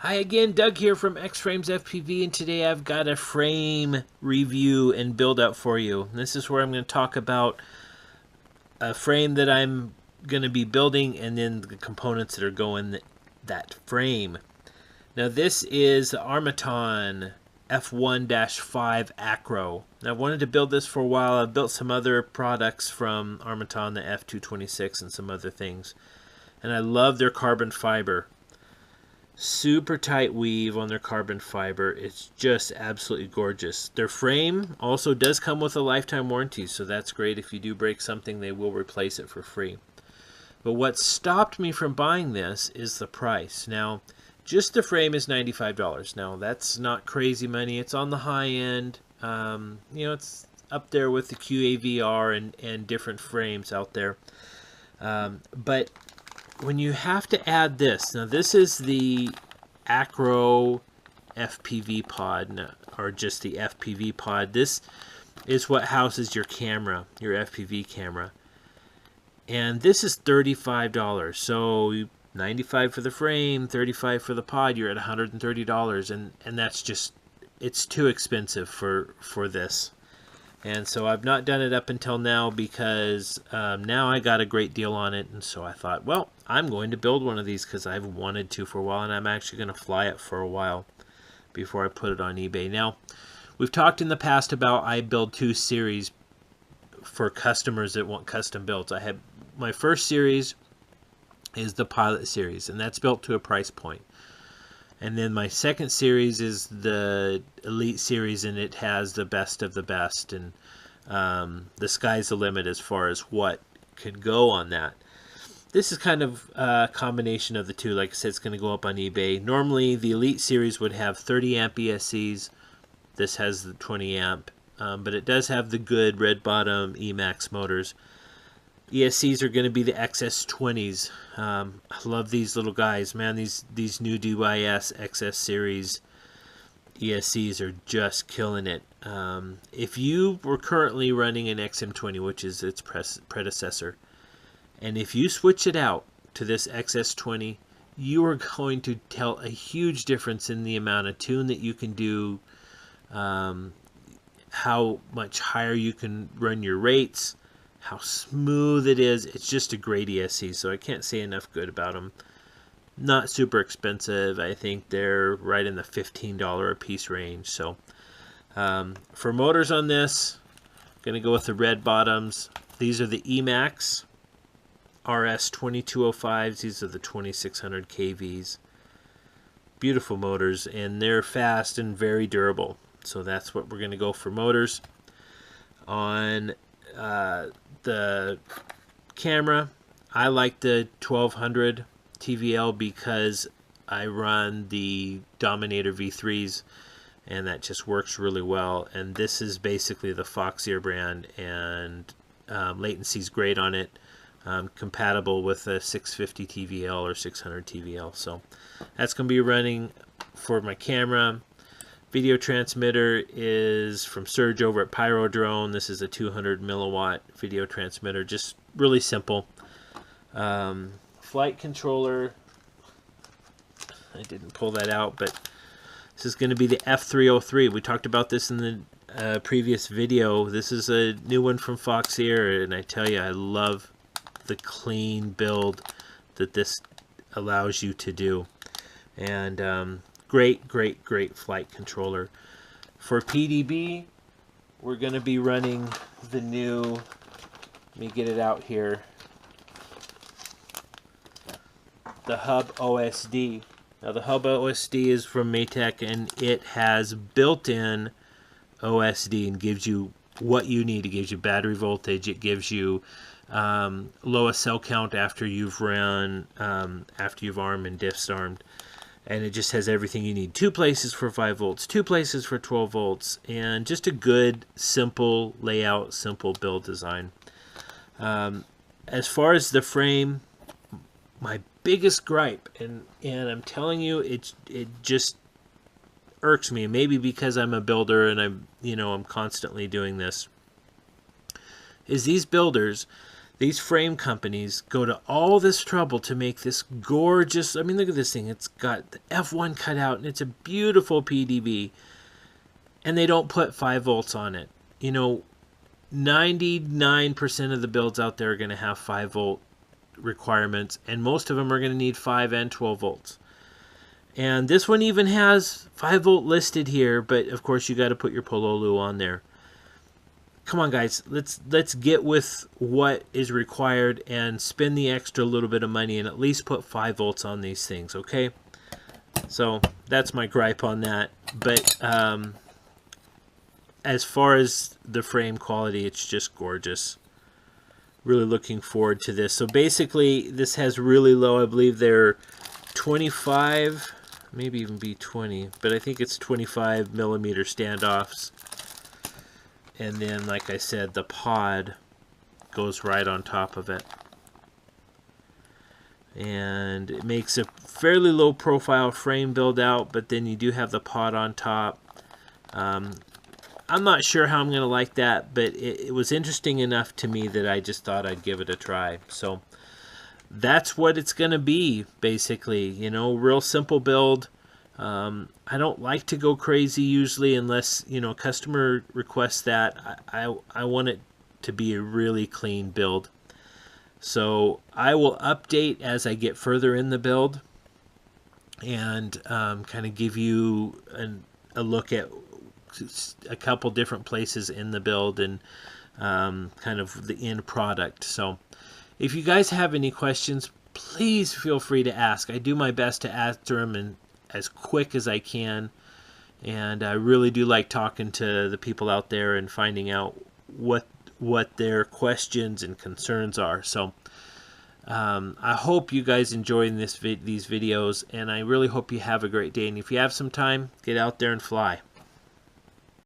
Hi again, Doug here from X-Frames FPV, and today I've got a frame review and build up for you. This is where I'm going to talk about a frame that I'm going to be building and then the components that are going that frame. Now this is the Armattan F1-5 Acro. Now I wanted to build this for a while. I've built some other products from Armattan, the F226 and some other things. And I love their carbon fiber. Super tight weave on their carbon fiber. It's just absolutely gorgeous. Their frame also does come with a lifetime warranty, so that's great. If you do break something, they will replace it for free. But what stopped me from buying this is the price. Now, just the frame is $95. Now, that's not crazy money. It's on the high end. It's up there with the QAVR and different frames out there. But when you have to add this, now this is the Acro FPV POD, or just the FPV POD. This is what houses your camera, your FPV camera. And this is $35. So $95 for the frame, $35 for the pod, you're at $130. And that's just, it's too expensive for this. And so I've not done it up until now because now I got a great deal on it. And so I thought, well, I'm going to build one of these because I've wanted to for a while. And I'm actually going to fly it for a while before I put it on eBay. Now, we've talked in the past about I build 2 series for customers that want custom builds. I have my first series is the Pilot series, and that's built to a price point. And then my second series is the Elite series, and it has the best of the best. And the sky's the limit as far as what could go on that. This is kind of a combination of the two. Like I said, it's going to go up on eBay. Normally, the Elite series would have 30 amp ESCs. This has the 20 amp. But it does have the good red bottom Emax motors. ESCs are going to be the XS20s. I love these little guys, man. These new DYS XS series ESCs are just killing it. If you were currently running an XM20, which is its predecessor, and if you switch it out to this XS20, you are going to tell a huge difference in the amount of tune that you can do, how much higher you can run your rates, how smooth it is. It's just a great ESC, so I can't say enough good about them. Not super expensive. I think they're right in the $15 a piece range. So for motors on this, I'm going to go with the red bottoms. These are the Emax RS 2205s. These are the 2600 kVs. Beautiful motors, and they're fast and very durable. So that's what we're going to go for motors. On the camera, I like the 1200 TVL because I run the Dominator V3s, and that just works really well. And this is basically the Foxeer brand, and latency is great on it. Compatible with a 650 TVL or 600 TVL. So that's going to be running for my camera. Video transmitter is from Surge over at Pyrodrone. This is a 200 milliwatt video transmitter, just really simple. Flight controller, I didn't pull that out, but this is going to be the F303. We talked about this in the previous video. This is a new one from Foxeer, and I tell you, I love the clean build that this allows you to do. And great flight controller. For PDB, we're going to be running the new, let me get it out here, the HUBOSD. Now the HUBOSD is from Maytech, and it has built-in OSD and gives you what you need. It gives you battery voltage, it gives you lowest cell count after you've run, after you've armed and disarmed. And it just has everything you need. 2 places for 5 volts, 2 places for 12 volts, and just a good, simple layout, simple build design. As far as the frame, my biggest gripe, and I'm telling you, it just irks me. Maybe because I'm a builder and I'm constantly doing this, is these builders, these frame companies go to all this trouble to make this gorgeous, I mean, look at this thing. It's got the F1 cut out, and it's a beautiful PDB. And they don't put 5 volts on it. You know, 99% of the builds out there are going to have 5 volt requirements, and most of them are going to need 5 and 12 volts. And this one even has 5 volt listed here, but of course you got to put your Pololu on there. Come on, guys, let's get with what is required and spend the extra little bit of money and at least put 5 volts on these things, okay? So that's my gripe on that. But as far as the frame quality, it's just gorgeous. Really looking forward to this. So basically, this has really low, I believe they're 25, maybe even be 20, but I think it's 25 millimeter standoffs. And then, like I said, the pod goes right on top of it. And it makes a fairly low profile frame build out, but then you do have the pod on top. I'm not sure how I'm going to like that, but it was interesting enough to me that I just thought I'd give it a try. So that's what it's going to be, basically. You know, real simple build. I don't like to go crazy usually unless, you know, customer requests that. I want it to be a really clean build. So I will update as I get further in the build and kind of give you a look at a couple different places in the build and kind of the end product. So if you guys have any questions, please feel free to ask. I do my best to answer them and as quick as I can, and I really do like talking to the people out there and finding out what their questions and concerns are. So I hope you guys enjoy these videos, and I really hope you have a great day. And if you have some time, get out there and fly.